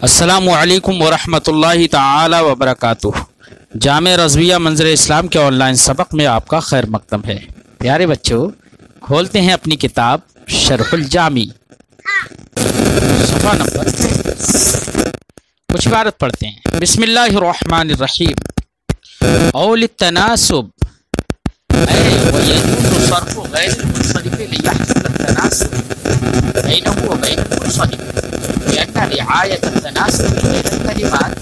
السلام علیکم ورحمۃ اللہ تعالی وبرکاتہ۔ جامع رضویہ منظر اسلام کے آن لائن سبق میں آپ کا خیر مقدم ہے۔ پیارے بچوں، کھولتے ہیں اپنی کتاب شرح الجامی، صفحہ نمبر 33۔ کچھ عبارت پڑھتے ہیں۔ بسم اللہ الرحمن الرحیم۔ اول التناسب ويجوز صرف غير المنصرف ليحصل التناسب بينه وبين المنصرف لأن رعاية التناسب بين الكلمات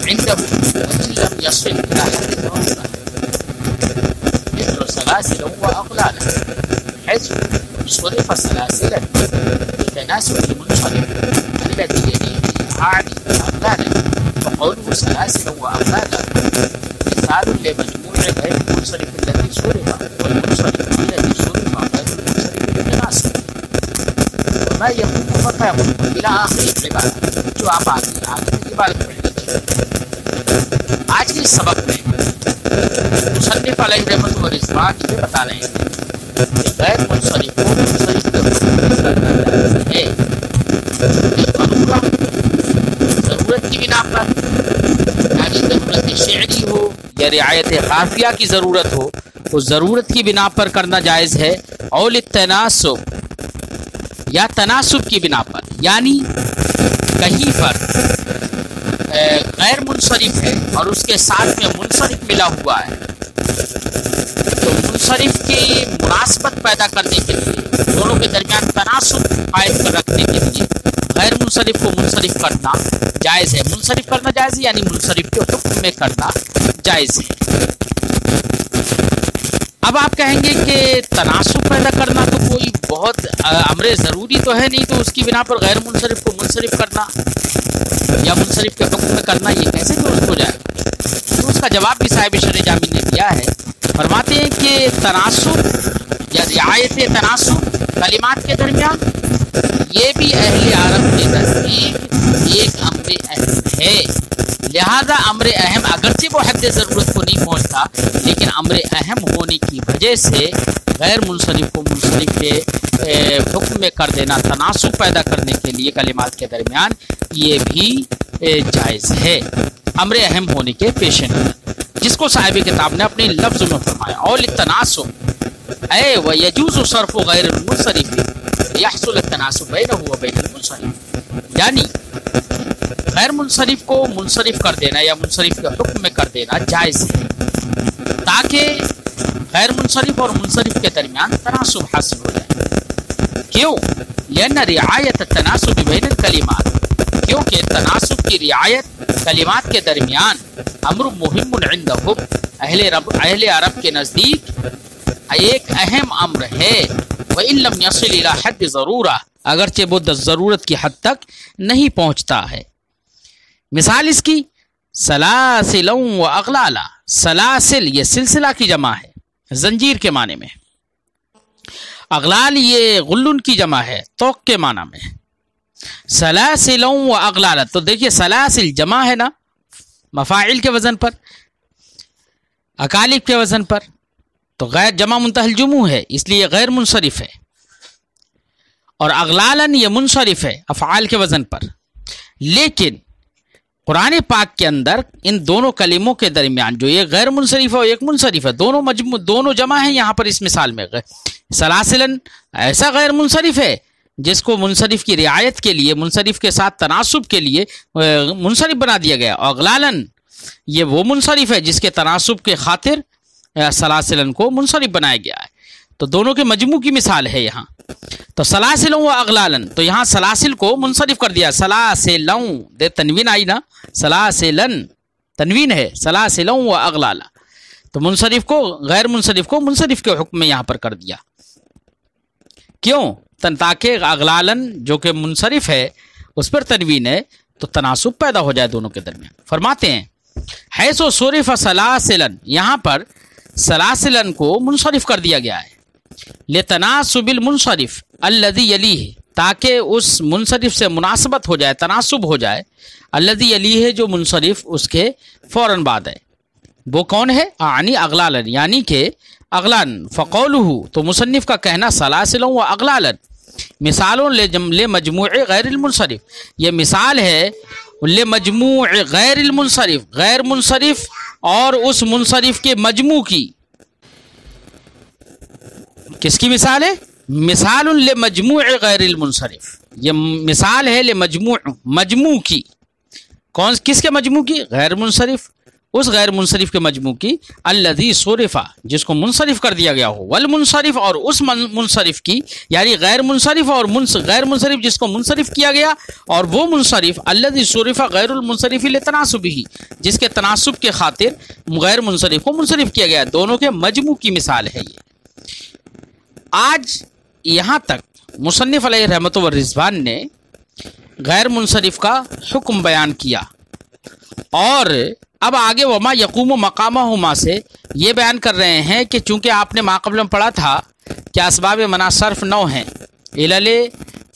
عنده وإن لم يصل إلى حد الضرورة مثل سلاسل وأغلالا حيث صرف سلاسلا لتناسب المنصرف الذي يليه أعني أغلالا فقوله سلاسل وأغلالا مثال لمجموع غير المنصرف الذي صرف والمنصرف الذي صرف غير المنصرف بالتناسب وما يكون مقامه إلى آخر العبارة جو آپ آگے عبارت پڑھ لیجیے۔ آج کے سبق میں مصنف علیہ رحمۃ و رضوان یہ بتا رہے ہیں کہ غیر منصرف کو منصرف ہے ضرورت کی بنا پر، یعنی ضرورت شعری ہو یا رعایت قافیہ کی ضرورت ہو، تو ضرورت کی بنا پر کرنا جائز ہے۔ اول التناسب یا تناسب کی بنا پر، یعنی کہیں پر غیر منصرف ہے اور اس کے ساتھ میں منصرف ملا ہوا ہے، تو منصرف کی مناسبت پیدا کرنے کے لیے، دونوں کے درمیان تناسب قائم کر رکھنے کے لیے غیر منصرف کو منصرف کرنا جائز ہے۔ منصرف کرنا جائز ہے یعنی منصرف کے حکم میں کرنا جائز ہے۔ اب آپ کہیں گے کہ تناسب پیدا کرنا تو کوئی بہت امر ضروری تو ہے نہیں، تو اس کی بنا پر غیر منصرف کو منصرف کرنا یا منصرف کے حکم میں کرنا یہ کیسے درست ہو جائے؟ تو اس کا جواب بھی صاحب شرح جامی نے دیا ہے۔ فرماتے ہیں کہ تناسب یا رعایت تناسب کلمات کے درمیان یہ بھی اہل عرب کے نزدیک ایک امر اہم ہے، لہذا امر اہم اگرچہ وہ حد ضرورت کو نہیں پہنچتا، لیکن امر اہم ہونے کی وجہ سے غیر منصرف کو منصرف کے حکم میں کر دینا تناسب پیدا کرنے کے لیے کلمات کے درمیان یہ بھی جائز ہے، امر اہم ہونے کے پیش نظر، جس کو صاحب کتاب نے اپنے لفظ میں فرمایا۔ اول التناسب اے ویجوز صرف غیر المنصرف یحصل التناسب بینہ وبین المنصرف، یعنی غیر منصرف کو منصرف کر دینا یا منصرف کے حکم میں کر دینا جائز ہے تاکہ غیر منصرف اور منصرف کے درمیان تناسب حاصل ہو جائے۔ کیوں؟ لأن رعایت التناسب بین الکلمات، کیونکہ تناسب کی رعایت کلمات کے درمیان امر مہم عندہم، اہل عرب کے نزدیک ایک اہم امر ہے۔ وَإِن لَمْ يَصِلْ إِلَى حَدِّ ضرورہ، اگرچہ وہ ضرورت کی حد تک نہیں پہنچتا ہے۔ مثال اس کی سلاسل و اغلالا، سلاسل یہ سلسلہ کی جمع ہے، زنجیر کے معنی میں، اغلال یہ غلن کی جمع ہے، توق کے معنی میں۔ سلاسل و اغلالا، تو دیکھیے سلاسل جمع ہے نا مفاعل کے وزن پر، اکالب کے وزن پر، تو غیر جمع منتہی الجموع ہے، اس لیے غیر منصرف ہے، اور اغلالن یہ منصرف ہے افعال کے وزن پر۔ لیکن قرآن پاک کے اندر ان دونوں کلموں کے درمیان جو یہ غیر منصرف ہے اور ایک منصرف ہے، دونوں جمع ہیں یہاں پر اس مثال میں۔ سلاسلن ایسا غیر منصرف ہے جس کو منصرف کی رعایت کے لیے، منصرف کے ساتھ تناسب کے لیے منصرف بنا دیا گیا، اور اغلالن یہ وہ منصرف ہے جس کے تناسب کے خاطر سلاسلن کو منصرف بنایا گیا ہے۔ تو دونوں کے مجموع کی مثال ہے یہاں۔ تو سلاسل و اغلالن، تو یہاں سلاسل کو منصرف کر دیا، سلاسلوں دے تنوین آئی نا، سلاسلن تنوین ہے، سلاسلوں و اغلالا، تو منصرف کو غیر منصرف کو منصرف کے حکم میں یہاں پر کر دیا۔ کیوں؟ تاکہ اغلالن جو کہ منصرف ہے اس پر تنوین ہے تو تناسب پیدا ہو جائے دونوں کے درمیان۔ فرماتے ہیں حیث و صرف سلاسلن، یہاں پر سلاسلن کو منصرف کر دیا گیا ہے، لتناسب المنصرف الذی یلیہ، تاکہ اس منصرف سے مناسبت ہو جائے، تناسب ہو جائے، الذی یلیہ جو منصرف اس کے فوراً بعد ہے، وہ کون ہے؟ اعنی اغلالن، یعنی کہ اغلان، فقولہ تو مصنف کا کہنا سلاسل و اغلالن، مثال لمجموع غیر المنصرف، یہ مثال ہے لمجموع غیر المنصرف، غیر منصرف اور اس منصرف کے مجموع کی. کس کی مثال ہے؟ مثال لمجموع غیر المنصرف، یہ مثال ہے مجموع کی. کس کے مجموع کی؟ غیر منصرف، اس غیر منصرف کے مجموع کی. الذی صرف، جس کو منصرف کر دیا گیا ہو، والمنصرف، اور اس منصرف کی، یعنی غیر منصرف اور غیر منصرف جس کو منصرف کیا گیا، اور وہ منصرف الذی صرف غیر المنصرف لتناسبہ، جس کے تناسب کے خاطر غیر منصرف کو منصرف کیا گیا. دونوں کے مجموع کی مثال ہے یہ. آج یہاں تک مصنف علیہ رحمت و رضوان نے غیر منصرف کا حکم بیان کیا، اور اب آگے وما یقوم مقامہما سے یہ بیان کر رہے ہیں کہ چونکہ آپ نے ماقبل میں پڑھا تھا کہ اسباب منع صرف 9 ہیں، علل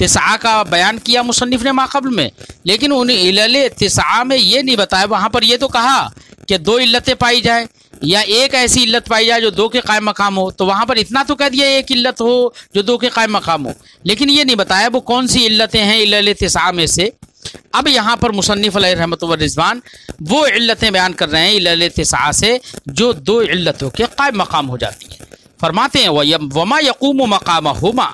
9 کا بیان کیا مصنف نے ماقبل میں، لیکن ان علل 9 میں یہ نہیں بتایا. وہاں پر یہ تو کہا کہ 2 علتیں پائی جائیں یا ایک ایسی علت پائی جائے جو 2 کے قائم مقام ہو، تو وہاں پر اتنا تو کہہ دیا ایک علت ہو جو 2 کے قائم مقام ہو، لیکن یہ نہیں بتایا وہ کون سی علتیں ہیں علل 9 میں سے. اب یہاں پر مصنف علیہ رحمت و رضوان وہ علتیں بیان کر رہے ہیں علل 9 سے جو 2 علتوں کے قائم مقام ہو جاتی ہیں. فرماتے ہیں وما یقوم مقامہما،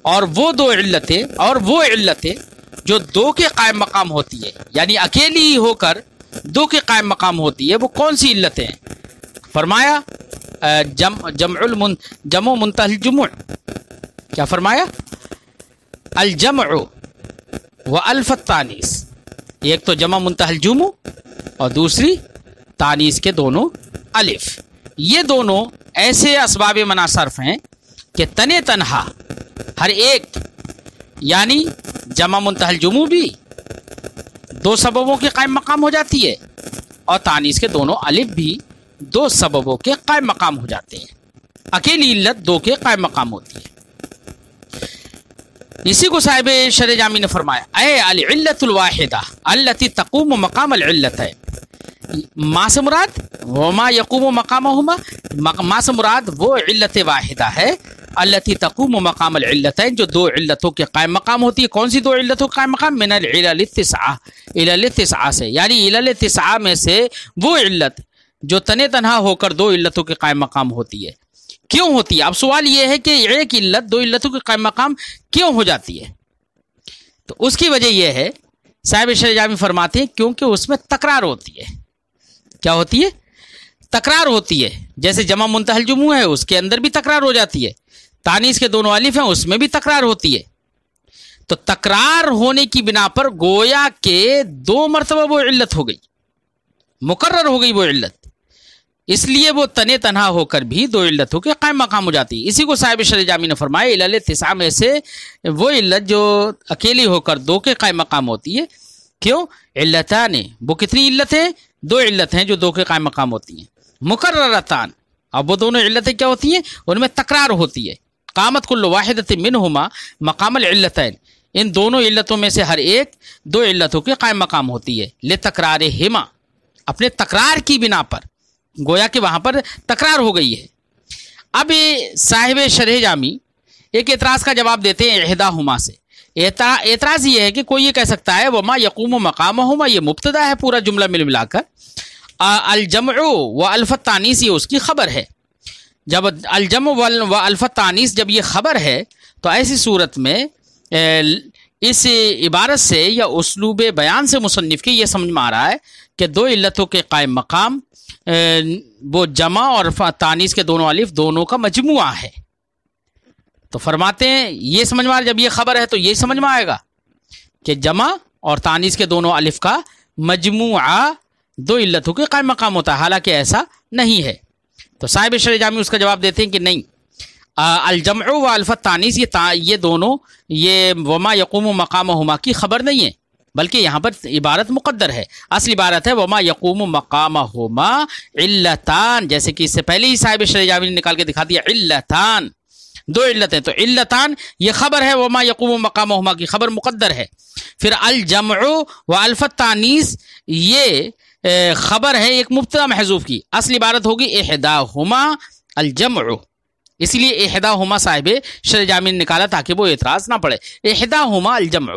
اور وہ 2 علتیں جو 2 کے قائم مقام ہوتی ہے، یعنی اکیلی ہی ہو کر 2 کے قائم مقام ہوتی ہے، وہ کون سی علتیں ہیں؟ فرمایا جمع منتہی الجموع. کیا فرمایا؟ الجمع و الف التانیث، ایک تو جمع منتہی الجموع اور دوسری تانیث کے دونوں الف. یہ دونوں ایسے اسباب منع صرف ہیں کہ تنے تنہا ہر ایک، یعنی جمع منتہی الجموع بھی 2 سببوں کے قائم مقام ہو جاتی ہے، اور تانیث کے دونوں الف بھی 2 سببوں کے قائم مقام ہو جاتے ہیں. اکیلی علت 2 کے قائم مقام ہوتی ہے. اسی کو صاحب شرح جامی نے فرمایا اے العلت الواحدہ التي تقوم مقام العلتین، ما سے مراد وما یقوم مقامہما، ما سے مراد وہ علت واحدہ ہے التي تقوم مقام العلتین جو 2 علتوں کے قائم مقام ہوتی ہے. کون سی 2 علتوں کے قائم مقام؟ من العلل 9، علل 9 سے، یعنی علل 9 میں سے وہ علت جو تنے تنہا ہو کر 2 علتوں کے قائم مقام ہوتی ہے. کیوں ہوتی ہے؟ اب سوال یہ ہے کہ ایک علت 2 علتوں کے قائم مقام کیوں ہو جاتی ہے؟ تو اس کی وجہ یہ ہے، صاحب شرح جامی فرماتے ہیں کیونکہ اس میں تکرار ہوتی ہے. کیا ہوتی ہے؟ تکرار ہوتی ہے. جیسے جمع منتہی الجموع ہے، اس کے اندر بھی تکرار ہو جاتی ہے. تانیث کے دونوں الف ہیں، اس میں بھی تکرار ہوتی ہے. تو تکرار ہونے کی بنا پر گویا کہ 2 مرتبہ وہ علت ہو گئی، مقرر ہو گئی وہ علت، اس لیے وہ تنے تنہا ہو کر بھی 2 علتوں کے قائم مقام ہو جاتی ہے. اسی کو صاحب شرح جامی نے فرمایا علل 9 میں سے وہ علت جو اکیلی ہو کر 2 کے قائم مقام ہوتی ہے. کیوں؟ علتان، وہ کتنی علت ہیں؟ 2 علت ہیں جو 2 کے قائم مقام ہوتی ہیں. مکررتان، اب وہ دونوں علتیں کیا ہوتی ہیں؟ ان میں تکرار ہوتی ہے. قامت کل واحدۃ منہما مقام العلتین، ان دونوں علتوں میں سے ہر ایک 2 علتوں کے قائم مقام ہوتی ہے. لتکرارہما، اپنے تکرار کی بنا پر، گویا کہ وہاں پر تکرار ہو گئی ہے. اب صاحب شرح جامی ایک اعتراض کا جواب دیتے ہیں احداہما سے. اعتراض یہ ہے کہ کوئی یہ کہہ سکتا ہے وما یقوم مقامہما، یہ مبتدا ہے پورا جملہ ملا کر، الجمع و الف التانیث یہ اس کی خبر ہے. جب الجمع و الف التانیث جب یہ خبر ہے تو ایسی صورت میں اس عبارت سے یا اسلوب بیان سے مصنف کی یہ سمجھ میں آ رہا ہے کہ 2 علتوں کے قائم مقام وہ جمع اور تانیث کے دونوں الف دونوں کا مجموعہ ہے. تو فرماتے ہیں یہ سمجھ میں آ رہا ہے، جب یہ خبر ہے تو یہ سمجھ میں آئے گا کہ جمع اور تانیث کے دونوں الف کا مجموعہ 2 علتوں کے قائم مقام ہوتا ہے، حالانکہ ایسا نہیں ہے. تو صاحب شرح جامی اس کا جواب دیتے ہیں کہ نہیں، الجمع و الف التانیث یہ دونوں یہ وما یقوم مقامہما کی خبر نہیں ہے، بلکہ یہاں پر عبارت مقدر ہے. اصل عبارت ہے وما یقوم مقامہما علتان، جیسے کہ اس سے پہلے ہی صاحب شرح جامی نے نکال کے دکھا دیا علتان، 2 علتیں. تو علتان یہ خبر ہے، وما یقوم مقامہما کی خبر مقدر ہے. پھر الجمع و الف التانیث یہ خبر ہے ایک مبتدا محذوف کی. اصل عبارت ہوگی احداہما الجمع، اس لیے احداہما صاحب شرح جامی نے نکالا تاکہ وہ اعتراض نہ پڑے. احداہما الجمع،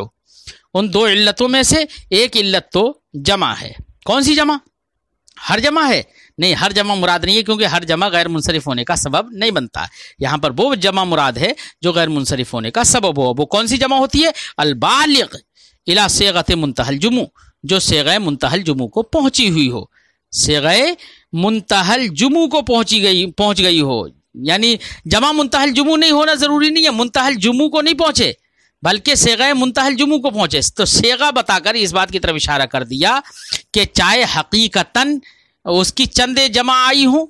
ان دو علتوں میں سے ایک علت تو جمع ہے. کون سی جمع؟ ہر جمع ہے؟ نہیں، ہر جمع مراد نہیں ہے، کیونکہ ہر جمع غیر منصرف ہونے کا سبب نہیں بنتا. یہاں پر وہ جمع مراد ہے جو غیر منصرف ہونے کا سبب ہو. وہ کون سی جمع ہوتی ہے؟ البالغ الی صیغۃ منتہی الجموع، جو صیغہ منتہی الجموع کو پہنچی ہوئی ہو. صیغہ منتہی الجموع کو پہنچ گئی ہو. یعنی جمع منتہی الجموع نہیں ہونا ضروری نہیں ہے، منتہی الجموع کو نہیں پہنچے بلکہ صیغہ منتہی الجموع کو پہنچے. تو صیغہ بتا کر اس بات کی طرف اشارہ کر دیا کہ چاہے حقیقتاً اس کی چند جمع آئی ہوں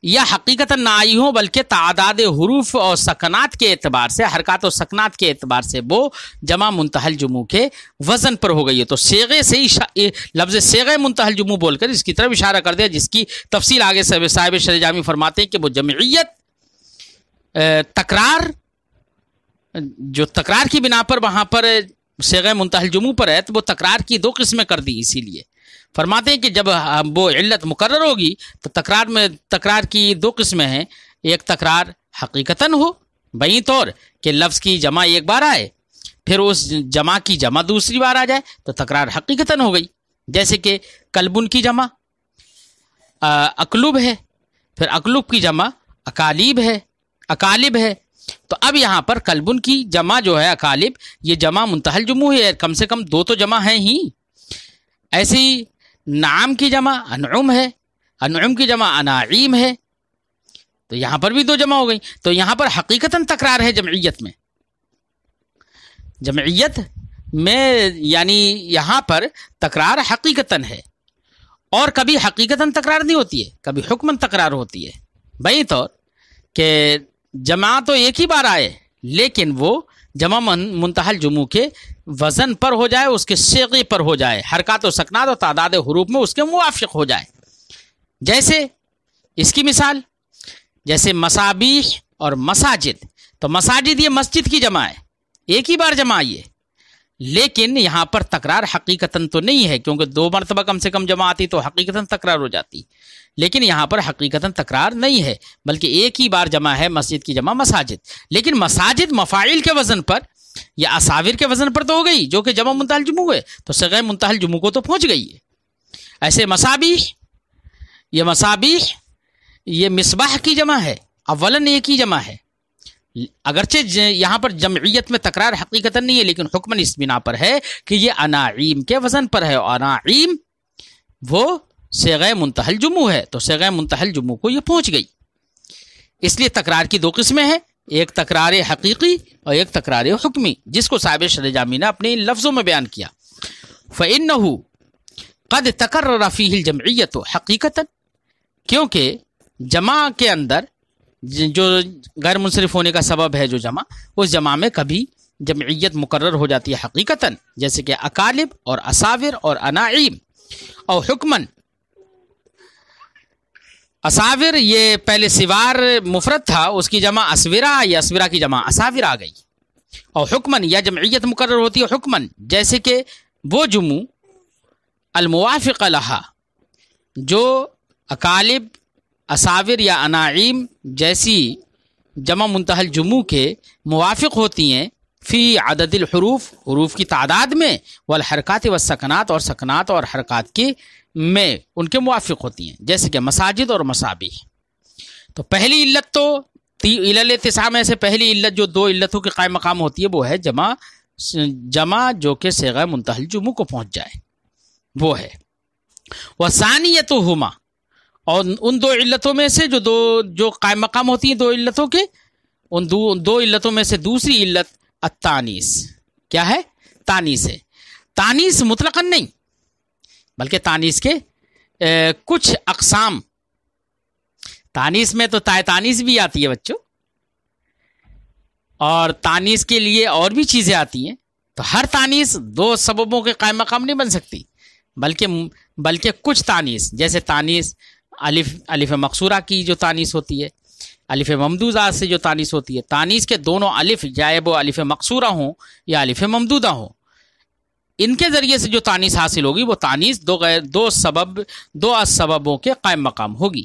یا حقیقتاً نہ آئی ہوں، بلکہ تعداد حروف اور سکنات کے اعتبار سے، حرکات و سکنات کے اعتبار سے وہ جمع منتہی الجموع کے وزن پر ہو گئی ہے. تو صیغے سے ہی لفظ صیغہ منتہی الجموع بول کر اس کی طرف اشارہ کر دیا، جس کی تفصیل آگے صاحب شرح جامی فرماتے ہیں کہ وہ جمعیت تکرار، جو تکرار کی بنا پر وہاں پر صیغہ منتہی الجموع پر ہے، تو وہ تکرار کی دو قسمیں کر دی. اسی لیے فرماتے ہیں کہ جب وہ علت مقرر ہوگی تو تکرار کی دو قسمیں ہیں. ایک تکرار حقیقتاً ہو بئی طور کہ لفظ کی جمع ایک بار آئے، پھر اس جمع کی جمع دوسری بار آ جائے تو تکرار حقیقتاً ہو گئی. جیسے کہ کلبن کی جمع اکلب ہے، پھر اکلب کی جمع اکالب ہے. تو اب یہاں پر کلبن کی جمع جو ہے اکالب، یہ جمع منتہی الجموع ہے، کم سے کم دو تو جمع ہیں ہی. ایسی نعام کی جمع انعم ہے، انعم کی جمع اناعیم ہے، تو یہاں پر بھی دو جمع ہو گئی. تو یہاں پر حقیقتاً تکرار ہے جمعیت میں یعنی یہاں پر تکرار حقیقتاً ہے. اور کبھی حقیقتاً تکرار نہیں ہوتی ہے، کبھی حکماً تکرار ہوتی ہے. بئی طور کہ جمع تو ایک ہی بار آئے لیکن وہ جمع منتہی الجموع کے وزن پر ہو جائے، اس کے صیغے پر ہو جائے، حرکات و سکنات اور تعداد حروف میں اس کے موافق ہو جائے. جیسے اس کی مثال جیسے مصابیح اور مساجد. تو مساجد یہ مسجد کی جمع ہے، ایک ہی بار جمع آئی ہے، لیکن یہاں پر تکرار حقیقتاً تو نہیں ہے، کیونکہ دو مرتبہ کم سے کم جمع آتی تو حقیقتاً تکرار ہو جاتی. لیکن یہاں پر حقیقتاً تکرار نہیں ہے بلکہ ایک ہی بار جمع ہے، مسجد کی جمع مساجد. لیکن مساجد مفاعل کے وزن پر یا اصاور کے وزن پر تو ہو گئی، جو کہ جمع منتہی الجموع ہے، تو صیغہ منتہی الجموع کو تو پہنچ گئی ہے. ایسے مصابیح یہ مصباح کی جمع ہے، اولاً ایک ہی جمع ہے، اگرچہ یہاں پر جمعیت میں تکرار حقیقتاً نہیں ہے لیکن حکماً اس بنا پر ہے کہ یہ اناعیم کے وزن پر ہے، اور اناعیم وہ صیغہ منتہی الجموع ہے، تو صیغہ منتہی الجموع کو یہ پہنچ گئی. اس لیے تکرار کی دو قسمیں ہیں، ایک تکرار حقیقی اور ایک تکرار حکمی، جس کو صاحب شرح جامی نے اپنے لفظوں میں بیان کیا. فَإِنَّهُ قَدْ تَكَرَّرَ فِيهِ الْجَمْعِيَّةُ حَقِيقَةً، کیونکہ جمع کے اندر جو غیر منصرف ہونے کا سبب ہے جو جمع، اس جمع میں کبھی جمعیت مقرر ہو جاتی ہے حقیقتاً، جیسے کہ اکالب اور اصاور اور اناعیم. اور حکماً اصاور یہ پہلے سوار مفرد تھا، اس کی جمع اسورا یا اسورا کی جمع اصاور آ گئی. اور حکماً یا جمعیت مقرر ہوتی ہے حکماً، جیسے کہ وہ جموع الموافق لہا جو اکالب اصاور یا اناعیم جیسی جمع منتہی الجموع کے موافق ہوتی ہیں فی عدد الحروف، حروف کی تعداد میں، والحرکات والسکنات اور سکنات اور حرکات کی میں ان کے موافق ہوتی ہیں، جیسے کہ مساجد اور مصابیح. تو پہلی علت تو علل تسعہ میں سے پہلی علت جو دو علتوں کے قائم مقام ہوتی ہے وہ ہے جمع جو کہ صیغہ منتہی الجموع کو پہنچ جائے، وہ ہے. وثانیتہما، اور ان دو علتوں میں سے جو قائم مقام ہوتی ہیں دو علتوں کے، ان دو علتوں میں سے دوسری علت التانیث. کیا ہے؟ تانیث ہے. تانیث مطلقاً نہیں بلکہ تانیث کے کچھ اقسام. تانیث میں تو تائے تانیث بھی آتی ہے بچوں، اور تانیث کے لیے اور بھی چیزیں آتی ہیں. تو ہر تانیث دو سببوں کے قائم مقام نہیں بن سکتی، بلکہ کچھ تانیث، جیسے تانیث الف مقصورہ کی جو تانیث ہوتی ہے، الف ممدودہ سے جو تانیث ہوتی ہے، تانیث کے دونوں الف چاہے وہ الف مقصورہ ہوں یا الف ممدودہ ہوں، ان کے ذریعے سے جو تانیث حاصل ہوگی وہ تانیث دو سببوں کے قائم مقام ہوگی.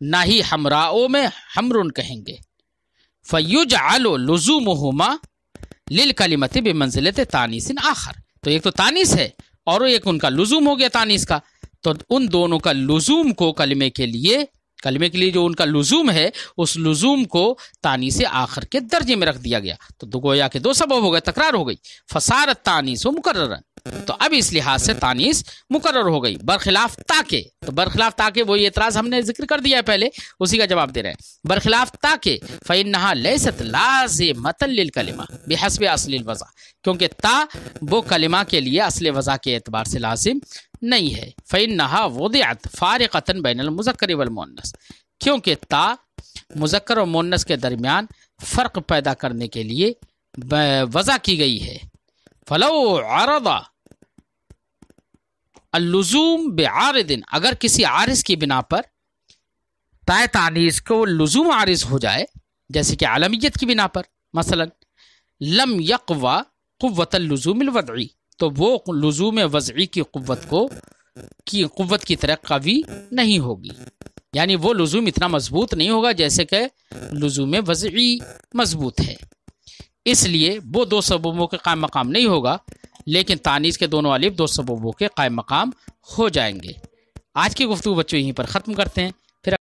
نہ ہی حمراؤ میں حمرن کہیں گے. فیجعل لزومہما للکلمۃ بمنزلۃ تانیث آخر. تو ایک تو تانیث ہے اور ایک ان کا لزوم ہو گیا تانیث کا، تو ان دونوں کا لزوم کو کلمے کے لیے جو ان کا لزوم ہے اس لزوم کو تانیث آخر کے درجے میں رکھ دیا گیا. تو گویا کہ دو سبب ہو گئے، تکرار ہو گئی. فصارت تانیث مکررا، تو اب اس لحاظ سے تانیث مکرر ہو گئی. برخلاف تاکہ، تو برخلاف تاکہ وہی اعتراض ہم نے ذکر کر دیا ہے پہلے، اسی کا جواب دے رہے ہیں. برخلاف تاکہ فإنها ليست لازمة للکلمہ بحسب اصل الوضع، کیونکہ تا وہ کلمہ کے لیے اصل وضع کے اعتبار سے لازم نہیں ہے. فإنها وضعت فارقة بین المذکر والمؤنث، کیونکہ تا مذکر اور مؤنث کے درمیان فرق پیدا کرنے کے لیے وضع کی گئی ہے. فلو عرض اللزوم بعارض، اگر کسی عارض کی بنا پر تائے تانیث کو لزوم عارض ہو جائے، جیسے کہ عالمیت کی بنا پر مثلا، لم یقوی قوت اللزوم الوضعی، تو وہ لزوم وضعی کی قوت کی طرح قوی نہیں ہوگی. یعنی وہ لزوم اتنا مضبوط نہیں ہوگا جیسے کہ لزوم وضعی مضبوط ہے. اس لیے وہ دو سببوں کے قائم مقام نہیں ہوگا، لیکن تانیث کے دونوں الف دو سببوں کے قائم مقام ہو جائیں گے. آج کی گفتگو بچوں یہیں پر ختم کرتے ہیں.